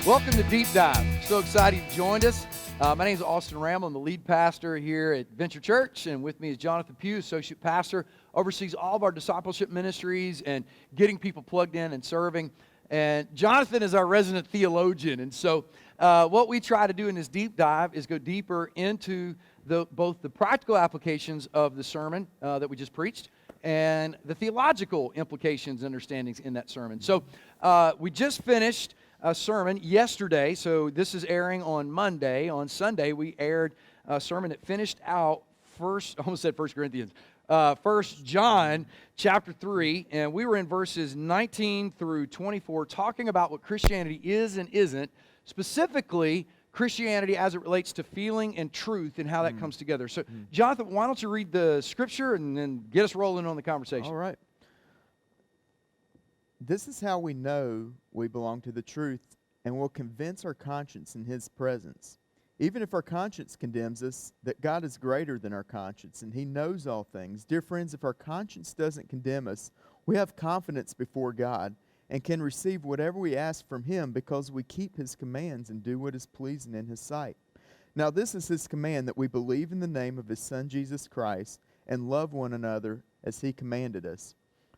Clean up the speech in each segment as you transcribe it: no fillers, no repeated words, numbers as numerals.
Welcome to Deep Dive. So excited you joined us. My name is Austin Ramble. I'm the lead pastor here at Venture Church, and with me is Jonathan Pugh, associate pastor, oversees all of our discipleship ministries and getting people plugged in and serving. And Jonathan is our resident theologian, and so what we try to do in this deep dive is go deeper into both the practical applications of the sermon that we just preached and the theological implications and understandings in that sermon. So we just finished a sermon yesterday, so this is airing on Monday. On Sunday, we aired a sermon that finished out I almost said 1 Corinthians, 1 John chapter 3, and we were in verses 19 through 24 talking about what Christianity is and isn't, specifically Christianity as it relates to feeling and truth and how that comes together. So, Jonathan, why don't you read the scripture and then get us rolling on the conversation? All right. This is how we know we belong to the truth and will convince our conscience in His presence. Even if our conscience condemns us, that God is greater than our conscience and He knows all things. Dear friends, if our conscience doesn't condemn us, we have confidence before God and can receive whatever we ask from Him because we keep His commands and do what is pleasing in His sight. Now this is His command, that we believe in the name of His Son Jesus Christ and love one another as He commanded us.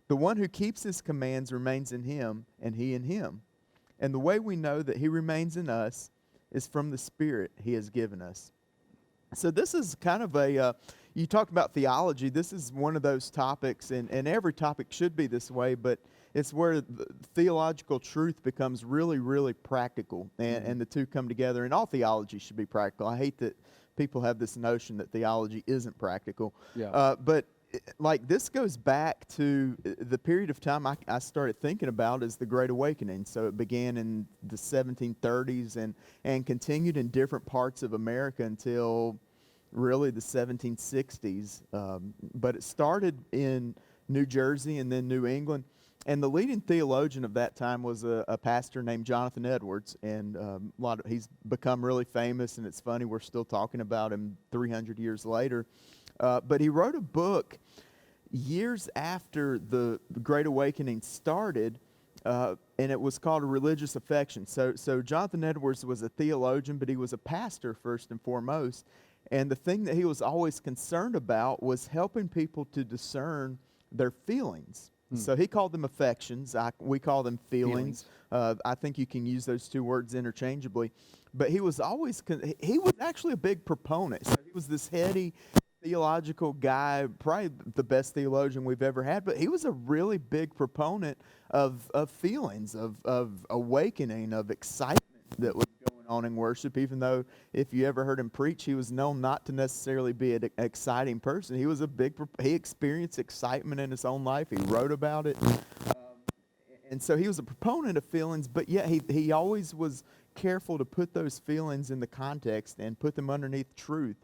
The one who keeps His commands remains in Him, and He in him. And the way we know that He remains in us is from the Spirit He has given us. So this is kind of you talked about theology. This is one of those topics, and every topic should be this way, but it's where the theological truth becomes really, really practical, and the two come together. And all theology should be practical. I hate that people have this notion that theology isn't practical. Yeah. But like this goes back to the period of time I started thinking about as the Great Awakening. So it began in the 1730s and continued in different parts of America until really the 1760s. But it started in New Jersey and then New England. And the leading theologian of that time was a pastor named Jonathan Edwards, and he's become really famous. And it's funny, we're still talking about him 300 years later. But he wrote a book years after the Great Awakening started, and it was called A Religious Affection. So Jonathan Edwards was a theologian, but he was a pastor first and foremost. And the thing that he was always concerned about was helping people to discern their feelings. So he called them affections. We call them feelings. I think you can use those two words interchangeably. But he was actually a big proponent. So he was this heady theological guy, probably the best theologian we've ever had, but he was a really big proponent of feelings, of awakening, of excitement that was going on in worship, even though if you ever heard him preach, he was known not to necessarily be an exciting person. He was he experienced excitement in his own life. He wrote about it. And so he was a proponent of feelings, but yet he always was careful to put those feelings in the context and put them underneath truth.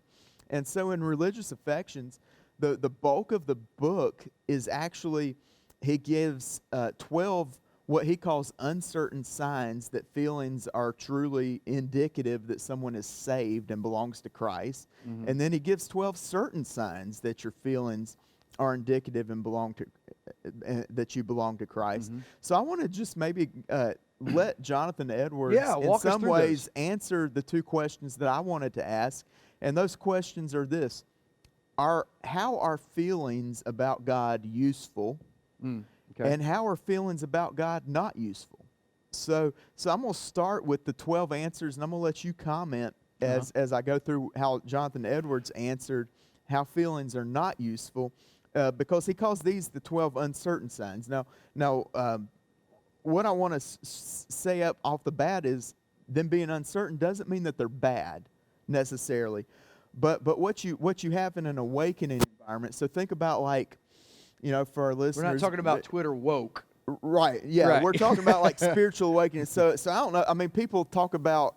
And so in Religious Affections, the bulk of the book is actually, he gives 12 what he calls uncertain signs that feelings are truly indicative that someone is saved and belongs to Christ. Mm-hmm. And then he gives 12 certain signs that your feelings are indicative and that you belong to Christ. Mm-hmm. So I want to just maybe let Jonathan Edwards in some ways answer the two questions that I wanted to ask. And those questions are this: how are feelings about God useful? Okay. And how are feelings about God not useful? So I'm going to start with the 12 answers, and I'm going to let you comment as I go through how Jonathan Edwards answered how feelings are not useful, because he calls these the 12 uncertain signs. Now, what I want to say up off the bat is them being uncertain doesn't mean that they're bad necessarily, but what you have in an awakening environment. So think about, like, for our listeners, we're not talking about Twitter woke, right? Yeah, right. We're talking about like spiritual awakening. So I don't know. I mean, people talk about,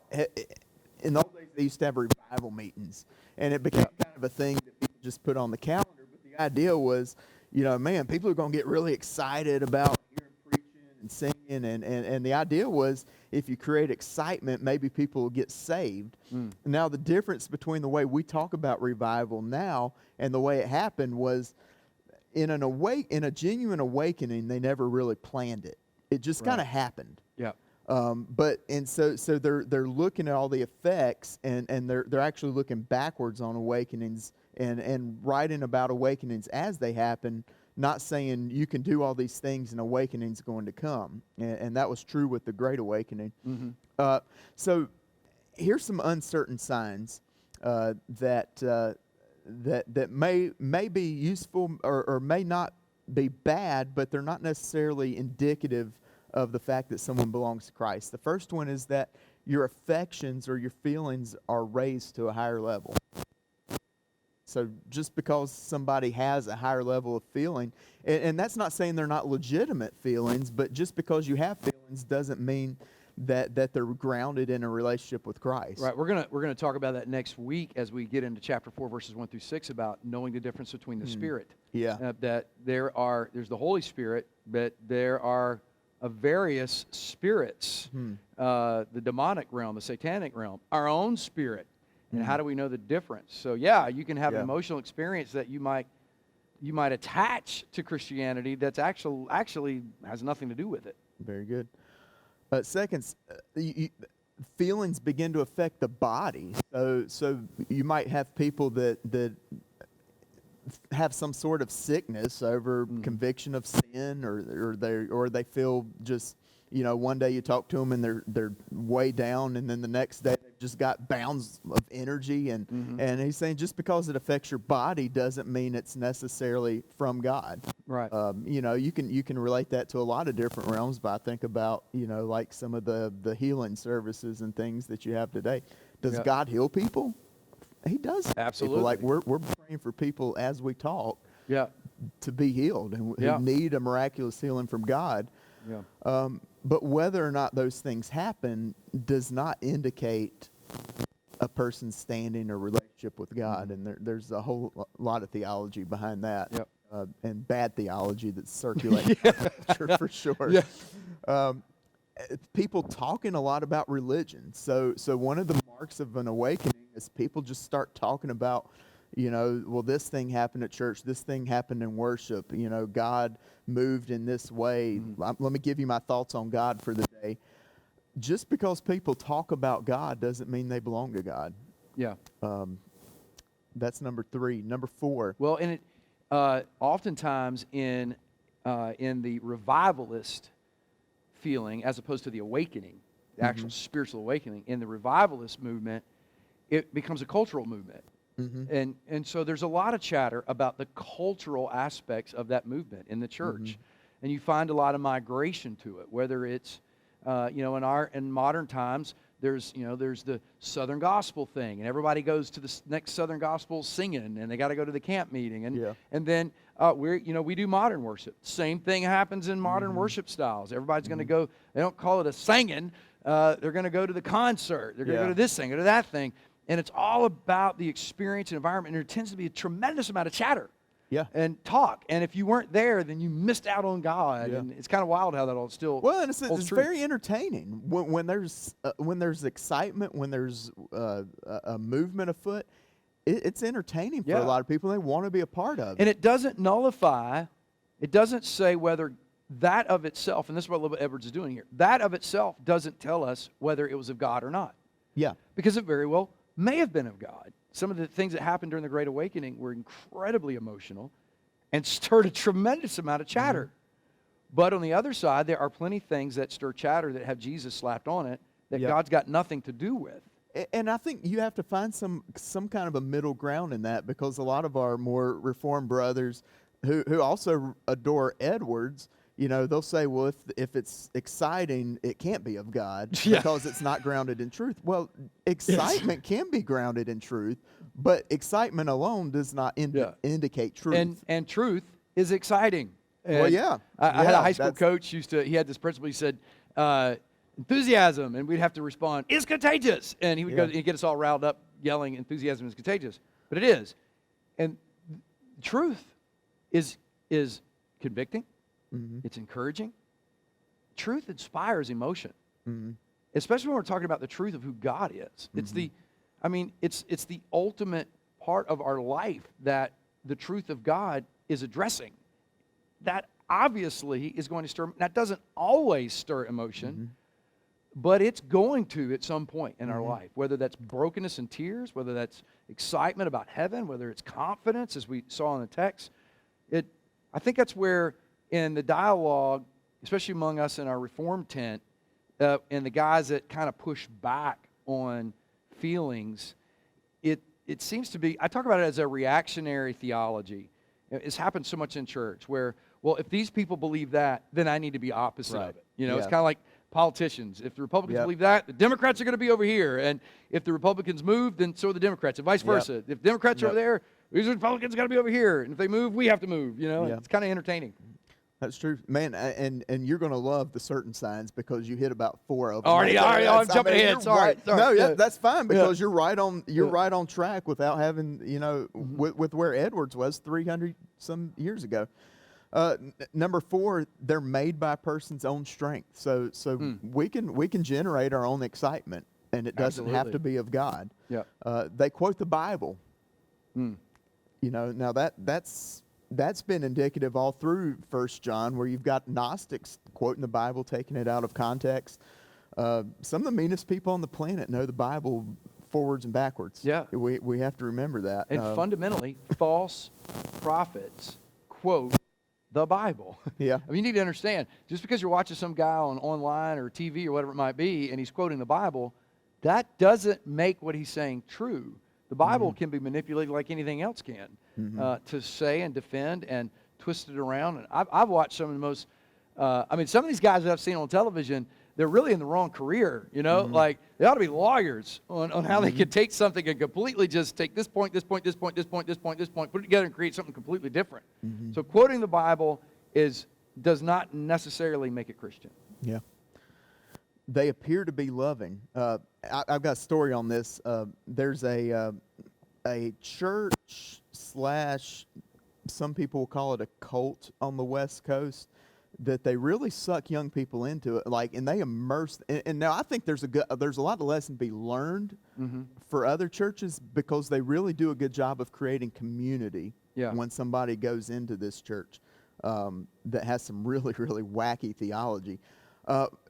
in the old days they used to have revival meetings, and it became kind of a thing that people just put on the calendar. But the idea was, man, people are going to get really excited about hearing preaching and singing, and the idea was, if you create excitement, maybe people will get saved. Now, the difference between the way we talk about revival now and the way it happened was, in a genuine awakening, they never really planned it. It just kind of happened. Yeah. So they're looking at all the effects, and they're actually looking backwards on awakenings and writing about awakenings as they happen, not saying you can do all these things and awakening's going to come. And that was true with the Great Awakening. So here's some uncertain signs that may be useful or may not be bad, but they're not necessarily indicative of the fact that someone belongs to Christ. The first one is that your affections or your feelings are raised to a higher level. So just because somebody has a higher level of feeling, and that's not saying they're not legitimate feelings, but just because you have feelings doesn't mean that they're grounded in a relationship with Christ. Right. We're gonna talk about that next week as we get into chapter 4, verses 1 through 6, about knowing the difference between the Spirit. Yeah. That there's the Holy Spirit, but there are various spirits, the demonic realm, the satanic realm, our own spirit. And how do we know the difference? So yeah, you can have an emotional experience that you might attach to Christianity that's actually has nothing to do with it. Very good. Second, feelings begin to affect the body. So you might have people that have some sort of sickness over conviction of sin, or they feel just, one day you talk to them and they're way down, and then the next day they've just got bounds of energy, and he's saying just because it affects your body doesn't mean it's necessarily from God. Right. You can relate that to a lot of different realms, but I think about like some of the healing services and things that you have today. Does God heal people? He does. Absolutely. People. Like we're praying for people as we talk. Yeah. To be healed and who need a miraculous healing from God. Yeah. But whether or not those things happen does not indicate a person's standing or relationship with God. And there's a whole lot of theology behind that. Yep. And bad theology that's circulating for sure. Yeah. People talking a lot about religion. So one of the marks of an awakening is people just start talking about, well, this thing happened at church, this thing happened in worship, God moved in this way. Let me give you my thoughts on God for the day. Just because people talk about God doesn't mean they belong to God. Yeah. That's number 3. Number 4. Well, and it oftentimes in the revivalist feeling, as opposed to the awakening, the actual spiritual awakening, in the revivalist movement, it becomes a cultural movement. And so there's a lot of chatter about the cultural aspects of that movement in the church. And you find a lot of migration to it, whether it's, in modern times, there's the Southern Gospel thing, and everybody goes to the next Southern Gospel singing, and they got to go to the camp meeting. And then we do modern worship. Same thing happens in modern worship styles. Everybody's going to go, they don't call it a singing, they're going to go to the concert. They're going to go to this thing, go to that thing. And it's all about the experience and environment. And there tends to be a tremendous amount of chatter and talk. And if you weren't there, then you missed out on God. And it's kind of wild how that all still and it's true. very entertaining. When there's excitement, when there's a movement afoot, it's entertaining for a lot of people. They want to be a part of it. And it doesn't nullify, it doesn't say whether that of itself, and this is what Little Edwards is doing here, that of itself doesn't tell us whether it was of God or not. Yeah. Because it very well may have been of God. Some of the things that happened during the Great Awakening were incredibly emotional and stirred a tremendous amount of chatter. But on the other side, there are plenty of things that stir chatter that have Jesus slapped on it that God's got nothing to do with. And I think you have to find some kind of a middle ground in that, because a lot of our more Reformed brothers who also adore Edwards, they'll say, well, if it's exciting, it can't be of God because it's not grounded in truth. Well, excitement can be grounded in truth, but excitement alone does not indicate truth. And truth is exciting. And I had a high school coach he had this principle. He said, enthusiasm, and we'd have to respond, is contagious. And he would he'd get us all riled up yelling, enthusiasm is contagious. But it is. And truth is convicting. It's encouraging. Truth inspires emotion, especially when we're talking about the truth of who God is. It's it's the ultimate part of our life that the truth of God is addressing. That obviously is going to stir. That doesn't always stir emotion, but it's going to at some point in our life, whether that's brokenness and tears, whether that's excitement about heaven, whether it's confidence, as we saw in the text. I think that's where in the dialogue, especially among us in our Reformed tent, and the guys that kind of push back on feelings, it seems to be, I talk about it as a reactionary theology. It's happened so much in church where, well, if these people believe that, then I need to be opposite of it. You know, it's kind of like politicians. If the Republicans believe that, the Democrats are going to be over here. And if the Republicans move, then so are the Democrats, and vice versa. If Democrats are over there, these Republicans got to be over here. And if they move, we have to move. You know, it's kind of entertaining. That's true, man. And you're going to love the certain signs because you hit about 4 of them. Already, I'm jumping ahead. Sorry. No, that's fine because you're right on. You're right on track without having, with where Edwards was 300 some years ago. Number 4, they're made by a person's own strength. So we can generate our own excitement, and it doesn't have to be of God. Yeah. They quote the Bible. Now that's been indicative all through 1 John, where you've got Gnostics quoting the Bible, taking it out of context. Some of the meanest people on the planet know the Bible forwards and backwards. Yeah. We have to remember that. And fundamentally, false prophets quote the Bible. Yeah. I mean, you need to understand, just because you're watching some guy online or TV or whatever it might be, and he's quoting the Bible, that doesn't make what he's saying true. The Bible can be manipulated like anything else can to say and defend and twist it around. And I've watched some of the most, some of these guys that I've seen on television, they're really in the wrong career, Like, they ought to be lawyers on how they could take something and completely just take this point, this point, this point, this point, this point, this point, put it together and create something completely different. So quoting the Bible does not necessarily make it Christian. Yeah. They appear to be loving. I've got a story on this. There's a church / some people will call it a cult on the West Coast that they really suck young people into it, and they immerse. And now I think there's a lot of lesson to be learned for other churches because they really do a good job of creating community when somebody goes into this church that has some really, really wacky theology.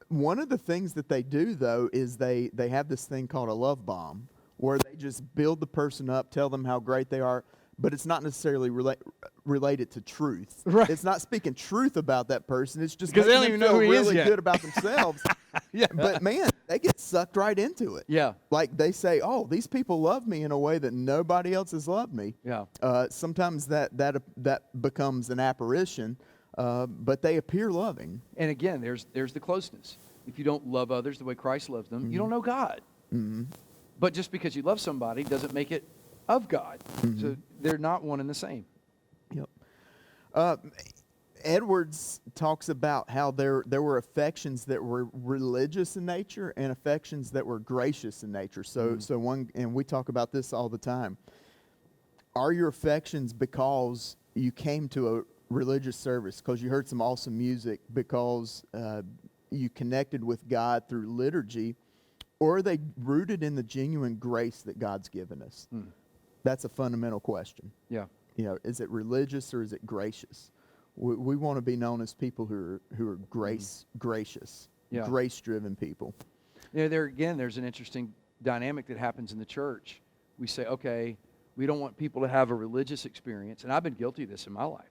One of the things that they do, though, is they have this thing called a love bomb, where they just build the person up, tell them how great they are, but it's not necessarily related to truth. Right. It's not speaking truth about that person. It's just because they making don't even them know feel who he is really yet. good about themselves. But, man, they get sucked right into it. Yeah. Like they say, oh, these people love me in a way that nobody else has loved me. Yeah. Sometimes that becomes an apparition. But they appear loving. And again, there's the closeness. If you don't love others the way Christ loves them, you don't know God. But just because you love somebody doesn't make it of God. So they're not one and the same. Yep. Edwards talks about how there were affections that were religious in nature and affections that were gracious in nature. So and we talk about this all the time. Are your affections because you came to a religious service, because you heard some awesome music, because you connected with God through liturgy, or are they rooted in the genuine grace that God's given us? That's a fundamental question. Yeah. Is it religious or is it gracious? We want to be known as people who are gracious, grace-driven people. There's an interesting dynamic that happens in the church. We say, okay, we don't want people to have a religious experience, and I've been guilty of this in my life.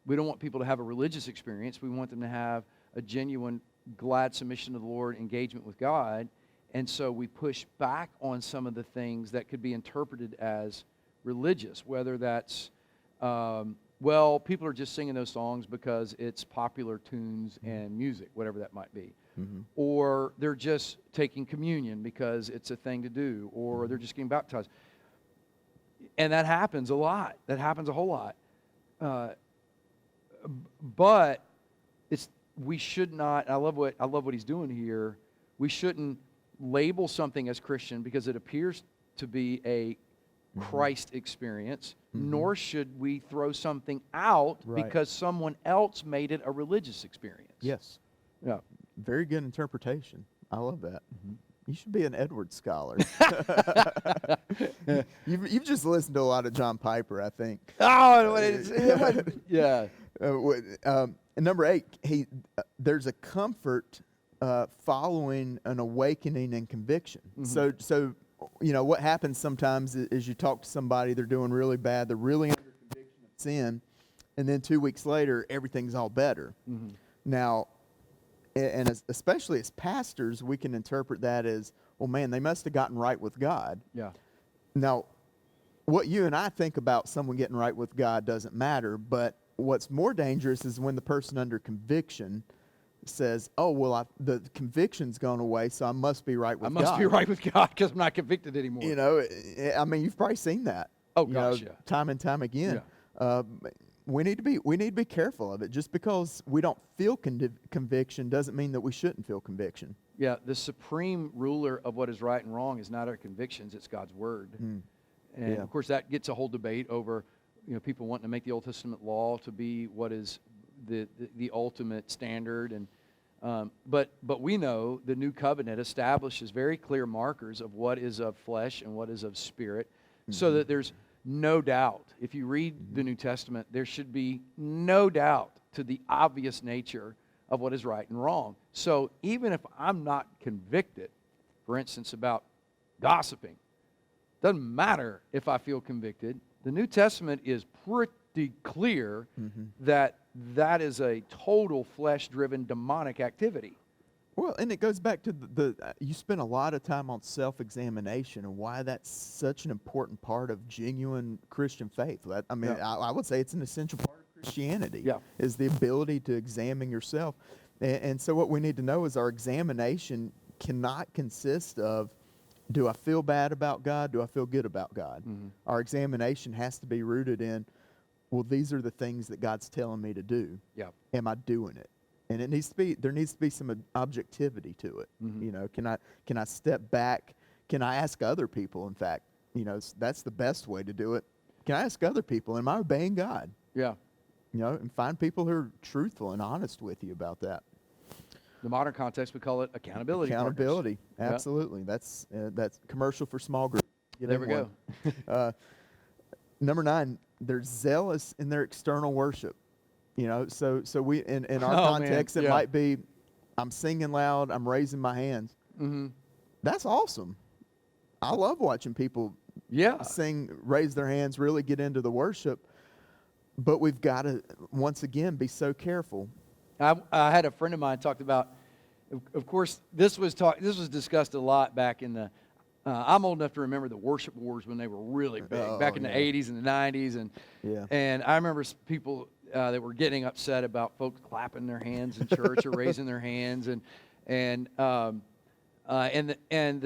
We don't want people to have a religious experience. We want them to have a genuine, glad submission to the Lord, engagement with God. And so we push back on some of the things that could be interpreted as religious, whether that's, people are just singing those songs because it's popular tunes and music, whatever that might be. Or they're just taking communion because it's a thing to do, or they're just getting baptized. And that happens a lot. That happens a whole lot. But we should not. I love what he's doing here. We shouldn't label something as Christian because it appears to be a Christ experience. Nor should we throw something out because someone else made it a religious experience. Yes. Yeah. Very good interpretation. I love that. You should be an Edwards scholar. You've just listened to a lot of John Piper, I think. Yeah. Number 8, there's a comfort following an awakening and conviction. Mm-hmm. So what happens sometimes is you talk to somebody, they're doing really bad, they're really under conviction of sin, and then 2 weeks later, everything's all better. Mm-hmm. Now, especially as pastors, we can interpret that as, well, man, they must have gotten right with God. Yeah. Now, what you and I think about someone getting right with God doesn't matter, but what's more dangerous is when the person under conviction says, oh, well, the conviction's gone away, so I must be right with God. I must be right with God because I'm not convicted anymore. I mean, you've probably seen that. Oh, gosh, yeah. Time and time again. Yeah. We need to be careful of it. Just because we don't feel conviction doesn't mean that we shouldn't feel conviction. Yeah, the supreme ruler of what is right and wrong is not our convictions, it's God's word. And Yeah. of course that gets a whole debate over, people wanting to make the Old Testament law to be what is the ultimate standard, and but we know the new covenant establishes very clear markers of what is of flesh and what is of spirit, so that there's no doubt. If you read the New Testament, there should be no doubt to the obvious nature of what is right and wrong. So even if I'm not convicted, for instance, about gossiping, doesn't matter if I feel convicted. The New Testament is pretty clear that that is a total flesh-driven demonic activity. Well, and it goes back to you spend a lot of time on self-examination and why that's such an important part of genuine Christian faith. I would say it's an essential part of Christianity, is the ability to examine yourself. And so what we need to know is our examination cannot consist of, do I feel bad about God? Do I feel good about God? Our examination has to be rooted in, well, these are the things that God's telling me to do. Am I doing it? And there needs to be some objectivity to it. Can I step back? Can I ask other people? In fact, that's the best way to do it. Can I ask other people, am I obeying God? And find people who are truthful and honest with you about that. The modern context, we call it accountability. Accountability, absolutely. That's commercial for small groups. There we go. Number 9, they're zealous in their external worship. So we in our context, it might be, I'm singing loud, I'm raising my hands. That's awesome. I love watching people sing, raise their hands, really get into the worship. But we've got to, once again, be so careful. I had a friend of mine talked about, of course, this was discussed a lot back in the, I'm old enough to remember the worship wars when they were really big, back in the 80s and the 90s. And I remember people that were getting upset about folks clapping their hands in church or raising their hands. And the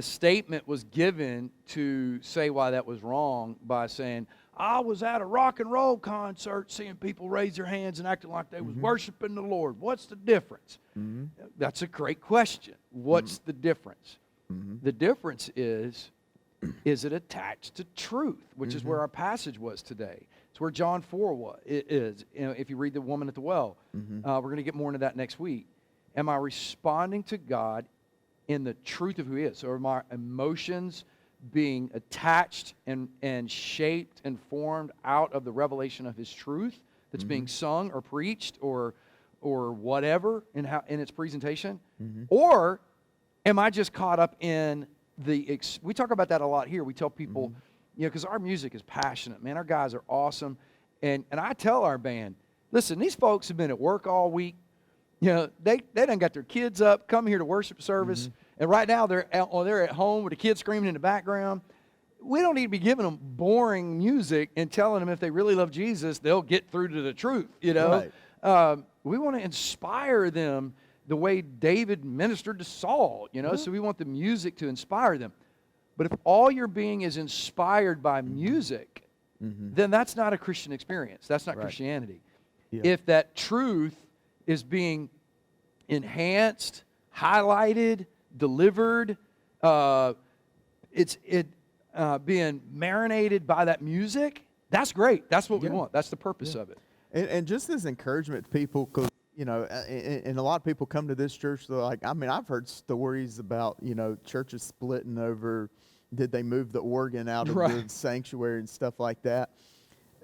statement was given to say why that was wrong by saying, I was at a rock and roll concert seeing people raise their hands and acting like they was worshiping the Lord. What's the difference? That's a great question. What's the difference? The difference is it attached to truth, which is where our passage was today. It's where John 4 is. If you read the woman at the well, we're going to get more into that next week. Am I responding to God in the truth of who He is? So are my emotions being attached and shaped and formed out of the revelation of His truth that's being sung or preached or whatever in its presentation? Or am I just caught up in we talk about that a lot here. We tell people, because our music is passionate, man. Our guys are awesome. And I tell our band, listen, these folks have been at work all week. They done got their kids up, come here to worship service. And right now they're at home with the kids screaming in the background. We don't need to be giving them boring music and telling them if they really love Jesus, they'll get through to the truth, Right. We want to inspire them the way David ministered to Saul, so we want the music to inspire them. But if all your being is inspired by music, then that's not a Christian experience. That's not Christianity. If that truth is being enhanced, highlighted, delivered, being marinated by that music, that's great. That's what we want. That's the purpose of it. And just as encouragement to people, because and a lot of people come to this church, they're like, I've heard stories about, churches splitting over, did they move the organ out of the sanctuary and stuff like that.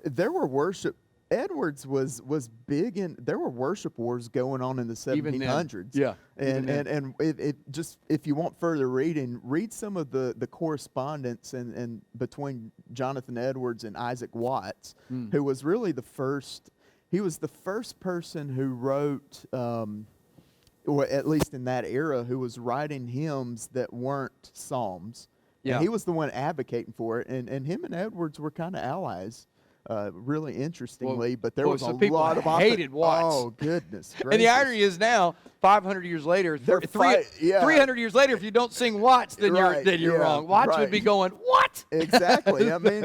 There were worship Edwards was big in. There were worship wars going on in the Even then. 1700s. Yeah, even and then. it just, if you want further reading, read some of the correspondence and between Jonathan Edwards and Isaac Watts, who was really the first. He was the first person who wrote, or at least in that era, who was writing hymns that weren't psalms. Yeah. And he was the one advocating for it, and him and Edwards were kind of allies. Really interestingly, but there was so a people lot of hated Watts. Oh goodness! And the gracious. irony is now, 500 years later, They're 300 years later, if you don't sing Watts, then Right, you're yeah, wrong. Watts would right. be going, what? Exactly. I mean,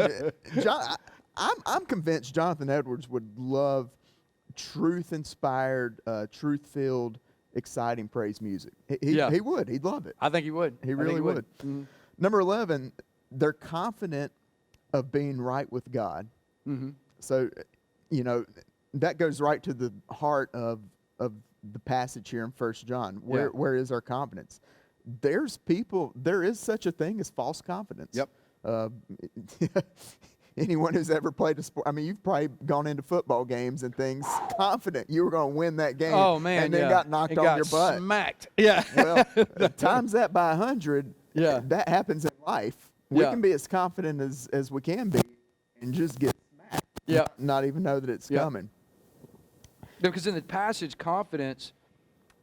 I'm convinced Jonathan Edwards would love truth-inspired, truth-filled, exciting praise music. Yeah. He would. He'd love it. I think he would. He really would. Mhm. Number 11, they're confident of being right with God. Mhm. So, that goes right to the heart of the passage here in 1 John. Where is our confidence? There is such a thing as false confidence. Yep. Anyone who's ever played a sport, I mean, you've probably gone into football games and things confident you were going to win that game. Oh, man, and then yeah. got knocked And on got your butt. smacked. Yeah. Well, times that by 100. Yeah. That happens in life. We Yeah. can be as confident as we can be, and just get smacked. Yeah. Not even know that it's Yeah. coming. Because in the passage, confidence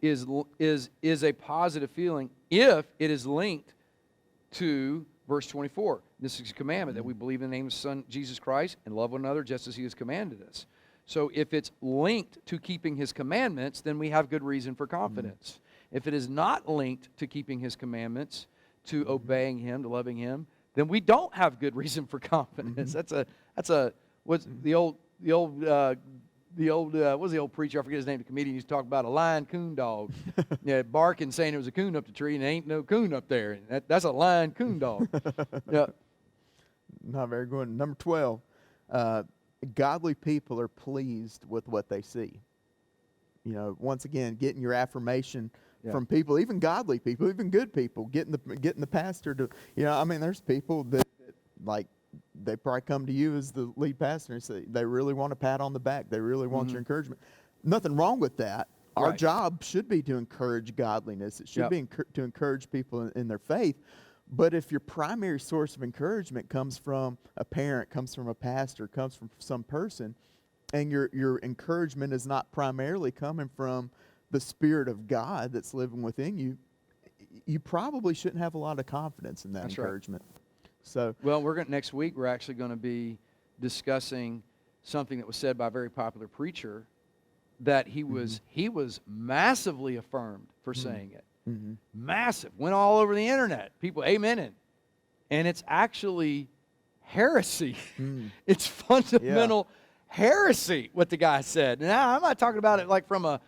is a positive feeling if it is linked to verse 24. This is a commandment that we believe in the name of His Son, Jesus Christ, and love one another just as He has commanded us. So if it's linked to keeping His commandments, then we have good reason for confidence. If it is not linked to keeping His commandments, to obeying Him, to loving Him, then we don't have good reason for confidence. What's the old what was the old preacher? I forget his name. The comedian used to talk about a lion coon dog. Yeah, barking, saying there was a coon up the tree, and there ain't no coon up there. And that's a lion coon dog. Yeah. Not very good. Number 12, godly people are pleased with what they see. Once again, getting your affirmation from people, even godly people, even good people, getting the pastor to, there's people that like, they probably come to you as the lead pastor and say they really want a pat on the back. They really want your encouragement. Nothing wrong with that. Our Right. job should be to encourage godliness. It should Yep. be to encourage people in their faith. But if your primary source of encouragement comes from a parent, comes from a pastor, comes from some person, and your encouragement is not primarily coming from the Spirit of God that's living within you, you probably shouldn't have a lot of confidence in that That's right. encouragement. So, Well, next week we're actually going to be discussing something that was said by a very popular preacher that he was massively affirmed for saying it. Massive. Went all over the internet. People amening. And it's actually heresy. It's fundamental heresy what the guy said. Now, I'm not talking about it like from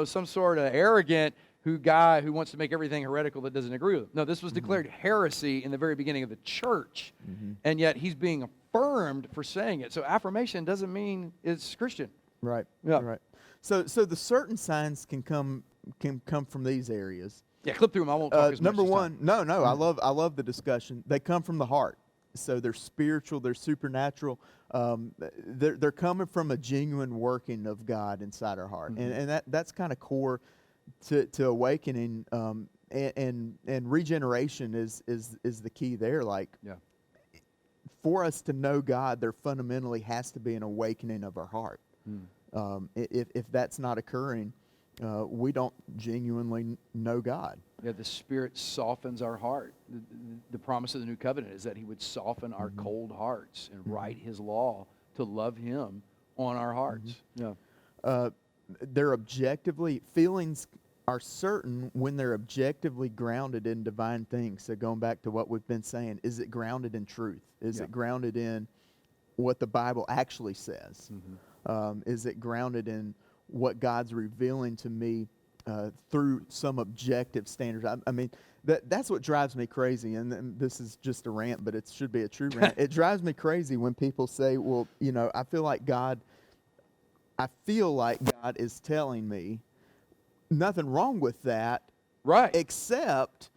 some sort of arrogant guy who wants to make everything heretical that doesn't agree with him. No, this was declared heresy in the very beginning of the church, and yet he's being affirmed for saying it. So affirmation doesn't mean it's Christian. right. Yeah. Right. So the certain signs can come from these areas. Yeah, clip through them. I won't talk as much Number this one, time. no, I love the discussion. They come from the heart. So they're spiritual, they're supernatural. They're coming from a genuine working of God inside our heart, and that's kind of core to awakening. And regeneration is the key there. Like, for us to know God, there fundamentally has to be an awakening of our heart. If that's not occurring, we don't genuinely know God. Yeah, the Spirit softens our heart. The promise of the new covenant is that He would soften our cold hearts and write His law to love Him on our hearts. Yeah. They're feelings are certain when they're objectively grounded in divine things. So going back to what we've been saying, is it grounded in truth? Is it grounded in what the Bible actually says? Is it grounded in what God's revealing to me through some objective standards? I mean, that's what drives me crazy. And this is just a rant, but it should be a true rant. It drives me crazy when people say, well, I feel like God is telling me. Nothing wrong with that. Right. Except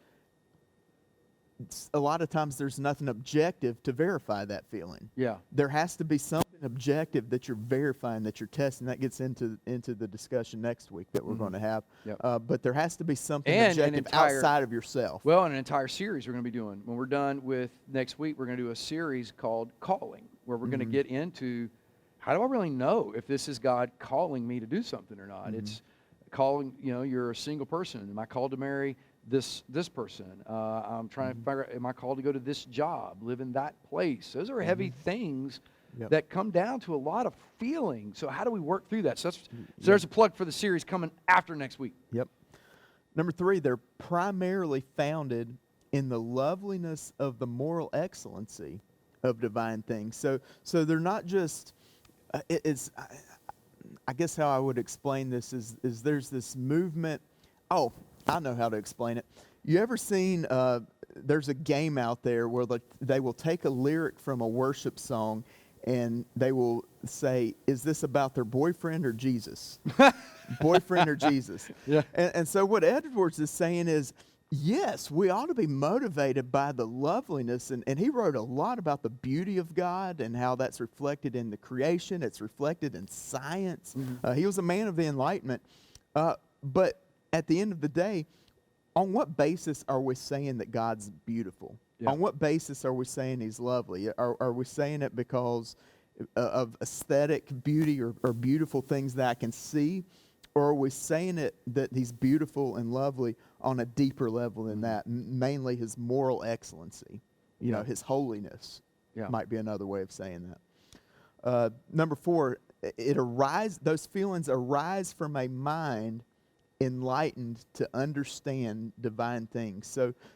a lot of times there's nothing objective to verify that feeling. Yeah. There has to be something an objective that you're verifying, that you're testing. That gets into the discussion next week that we're going to have. Yep. But there has to be something And an objective outside of yourself. Well, an entire series we're going to be doing. When we're done with next week, we're going to do a series called Calling, where we're going to get into how do I really know if this is God calling me to do something or not? It's calling, you're a single person. Am I called to marry this person? I'm trying to figure out, am I called to go to this job, live in that place? Those are heavy things that come down to a lot of feeling. So how do we work through that? So there's a plug for the series coming after next week. Yep. Number 3, they're primarily founded in the loveliness of the moral excellency of divine things. So they're not just, I guess how I would explain this is there's this movement. Oh, I know how to explain it. You ever seen, there's a game out there where they will take a lyric from a worship song and they will say, is this about their boyfriend or Jesus? Boyfriend or Jesus? Yeah. And so what Edwards is saying is, yes, we ought to be motivated by the loveliness. And he wrote a lot about the beauty of God and how that's reflected in the creation. It's reflected in science. He was a man of the Enlightenment. But at the end of the day, on what basis are we saying that God's beautiful? Yeah. On what basis are we saying he's lovely? Are we saying it because of aesthetic beauty or beautiful things that I can see? Or are we saying it that he's beautiful and lovely on a deeper level than that, mainly his moral excellency, his holiness might be another way of saying that. Number 4, those feelings arise from a mind enlightened to understand divine things.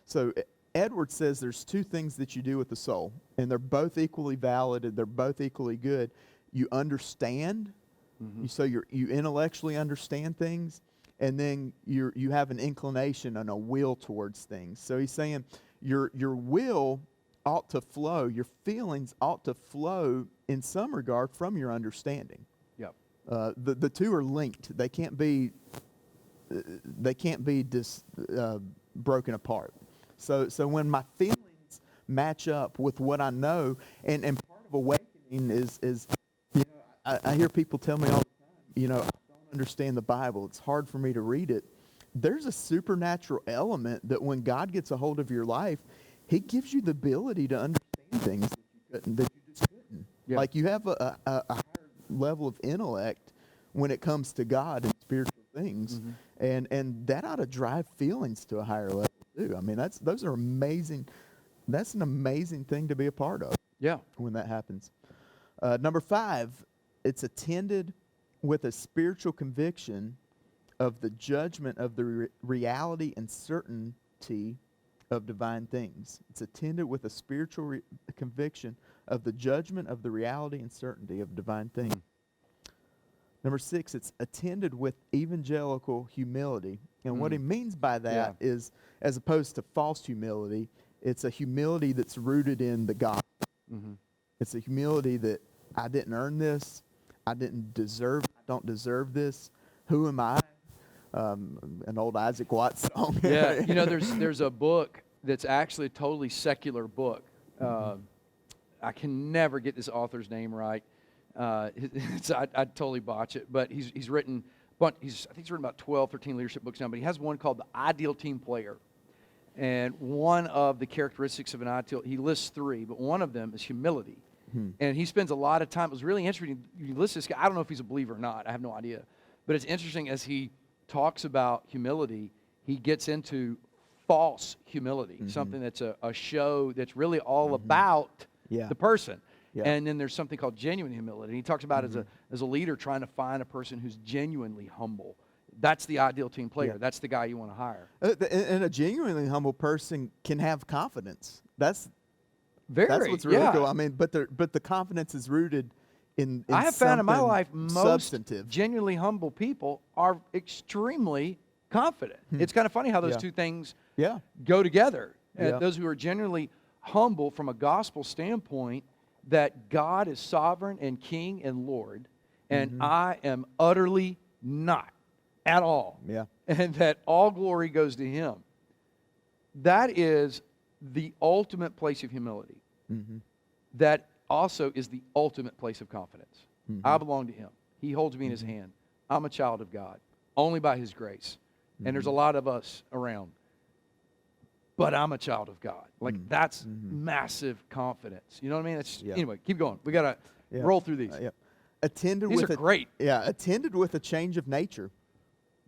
So Edwards says there's 2 things that you do with the soul, and they're both equally valid and they're both equally good. You understand, so you intellectually understand things, and then you have an inclination and a will towards things. So he's saying your will ought to flow, your feelings ought to flow in some regard from your understanding. Yep. The 2 are linked. They can't be broken apart. So when my feelings match up with what I know, and part of awakening is I hear people tell me all the time, I don't understand the Bible. It's hard for me to read it. There's a supernatural element that when God gets a hold of your life, he gives you the ability to understand things that you just couldn't. Yeah. Like you have a higher level of intellect when it comes to God and spiritual things. And that ought to drive feelings to a higher level too. I mean, those are amazing. That's an amazing thing to be a part of. Yeah. When that happens. Number 5, it's attended with a spiritual conviction of the judgment of the reality and certainty of divine things. It's attended with a spiritual conviction of the judgment of the reality and certainty of divine things. Number 6, it's attended with evangelical humility. And what he means by that is, as opposed to false humility, it's a humility that's rooted in the gospel. It's a humility that I didn't earn this. I don't deserve this. Who am I? An old Isaac Watts song. Yeah, there's a book that's actually a totally secular book. I can never get this author's name right. I'd totally botch it, but he's written, I think he's written about 12, 13 leadership books now, but he has one called The Ideal Team Player. And one of the characteristics of an ideal, he lists 3, but one of them is humility. And he spends a lot of time, it was really interesting, you listen to this guy, I don't know if he's a believer or not, I have no idea. But it's interesting as he talks about humility, he gets into false humility, something that's a show that's really all about the person. Yeah. And then there's something called genuine humility. And he talks about as a leader trying to find a person who's genuinely humble. That's the ideal team player. Yeah. That's the guy you want to hire. And a genuinely humble person can have confidence. That's what's really cool. I mean, but the confidence is rooted in I have found in my life most substantive. Genuinely humble people are extremely confident. It's kind of funny how those 2 things go together. Those who are genuinely humble from a gospel standpoint, that God is sovereign and King and Lord, and I am utterly not at all. Yeah. And that all glory goes to him. That is the ultimate place of humility. That also is the ultimate place of confidence. I belong to him. He holds me in his hand. I'm a child of God, only by his grace. And there's a lot of us around. But I'm a child of God. Like, that's massive confidence. You know what I mean? Anyway, keep going. We got to roll through these. Attended These with are great. Attended with a change of nature.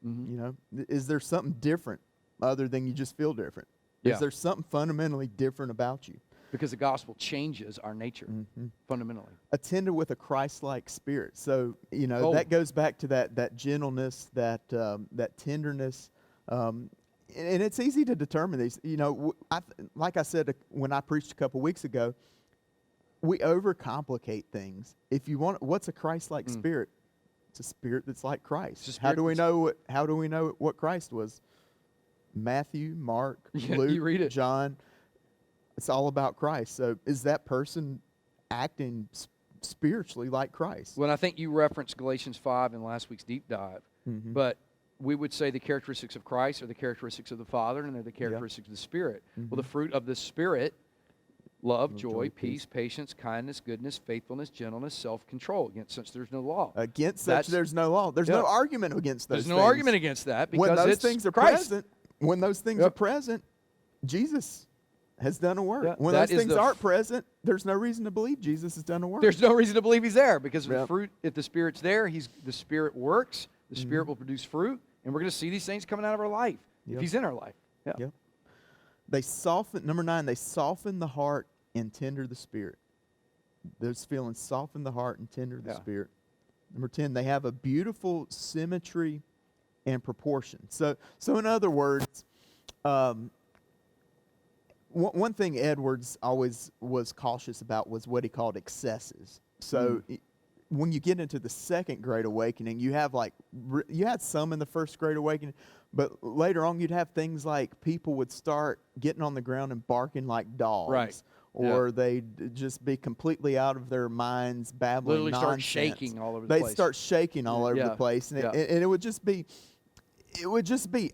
You know, is there something different other than you just feel different? Is there something fundamentally different about you? Because the gospel changes our nature fundamentally. Attended with a Christ-like spirit. So, you know, that goes back to that gentleness, that tenderness. And it's easy to determine these. You know, like I said when I preached a couple weeks ago, we overcomplicate things. If you want, what's a Christ-like spirit? It's a spirit that's like Christ. How do we know what Christ was? Matthew, Mark, Luke, you read it. John. It's all about Christ. So is that person acting spiritually like Christ? Well, I think you referenced Galatians 5 in last week's deep dive. But we would say the characteristics of Christ are the characteristics of the Father, and they're the characteristics of the Spirit. Well, the fruit of the Spirit: love, joy, peace, patience, kindness, goodness, faithfulness, gentleness, self-control. Against such there's no law. Against such there's no law. There's no argument against those things. There's no argument against that because when those it's things are Christ. present, when those things are present, Jesus has done a work. When those things aren't present, there's no reason to believe Jesus has done a work. There's no reason to believe he's there because the fruit, if the Spirit's there, the Spirit works, the Spirit will produce fruit, and we're going to see these things coming out of our life if he's in our life. They soften, number 9, they soften the heart and tender the spirit. Those feelings soften the heart and tender the spirit. Number 10, they have a beautiful symmetry and proportion. So in other words, one thing Edwards always was cautious about was what he called excesses. So when you get into the second Great Awakening, you have you had some in the first Great Awakening, but later on you'd have things like people would start getting on the ground and barking like dogs. Right. Or they'd just be completely out of their minds, babbling Literally nonsense. start shaking all over the place. They'd start shaking all over the place, and it would just be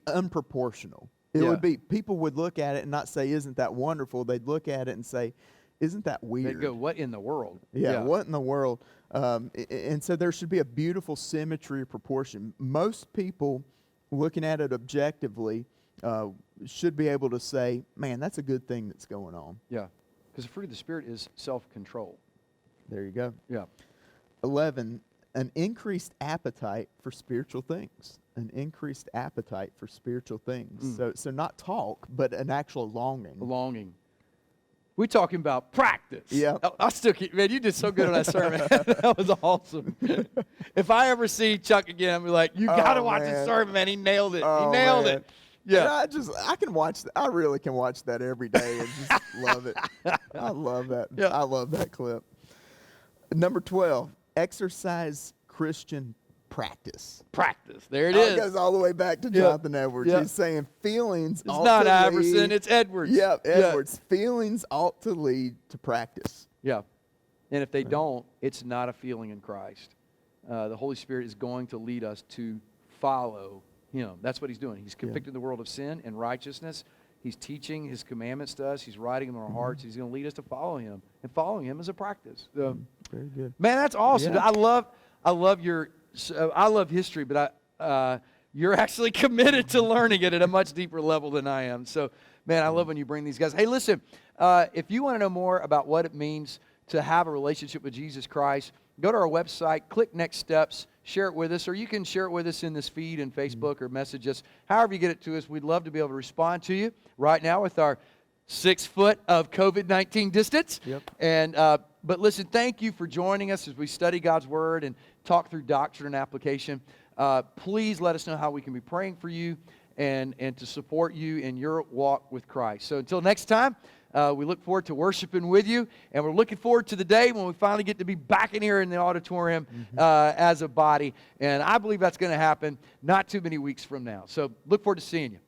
unproportional. It would be, people would look at it and not say, "Isn't that wonderful?" They'd look at it and say, "Isn't that weird?" They'd go, "What in the world?" What in the world? And so there should be a beautiful symmetry of proportion. Most people, looking at it objectively, should be able to say, "Man, that's a good thing that's going on." Yeah, because the fruit of the Spirit is self-control. There you go. Yeah. 11, an increased appetite for spiritual things. An increased appetite for spiritual things. So not talk, but an actual longing. Longing. We're talking about practice. Yeah. I still keep, man, you did so good on that sermon. That was awesome. If I ever see Chuck again, I'll be like, you got to watch this sermon, man. He nailed it. He nailed it. Yeah. I can watch, I really can watch that every day and just love it. I love that. Yeah. I love that clip. Number 12, exercise Christian practice. Practice. There it is. It goes all the way back to Jonathan Edwards. He's saying feelings It's not Iverson, it's Edwards. Yeah, Edwards. Feelings ought to lead to practice. Yeah. And if they don't, it's not a feeling in Christ. The Holy Spirit is going to lead us to follow him. That's what he's doing. He's convicting the world of sin and righteousness. He's teaching his commandments to us. He's writing them in our hearts. He's going to lead us to follow him. And following him is a practice. Very good. Man, that's awesome. Yeah. I love history, but you're actually committed to learning it at a much deeper level than I am. So, man, I love when you bring these guys. Hey, listen, if you want to know more about what it means to have a relationship with Jesus Christ, go to our website, click Next Steps, share it with us, or you can share it with us in this feed in Facebook or message us. However you get it to us, we'd love to be able to respond to you right now with our 6 foot of COVID-19 distance. Yep. And but listen, thank you for joining us as we study God's Word and talk through doctrine and application. Please let us know how we can be praying for you and to support you in your walk with Christ. So until next time, we look forward to worshiping with you, and we're looking forward to the day when we finally get to be back in here in the auditorium as a body. And I believe that's going to happen not too many weeks from now. So look forward to seeing you.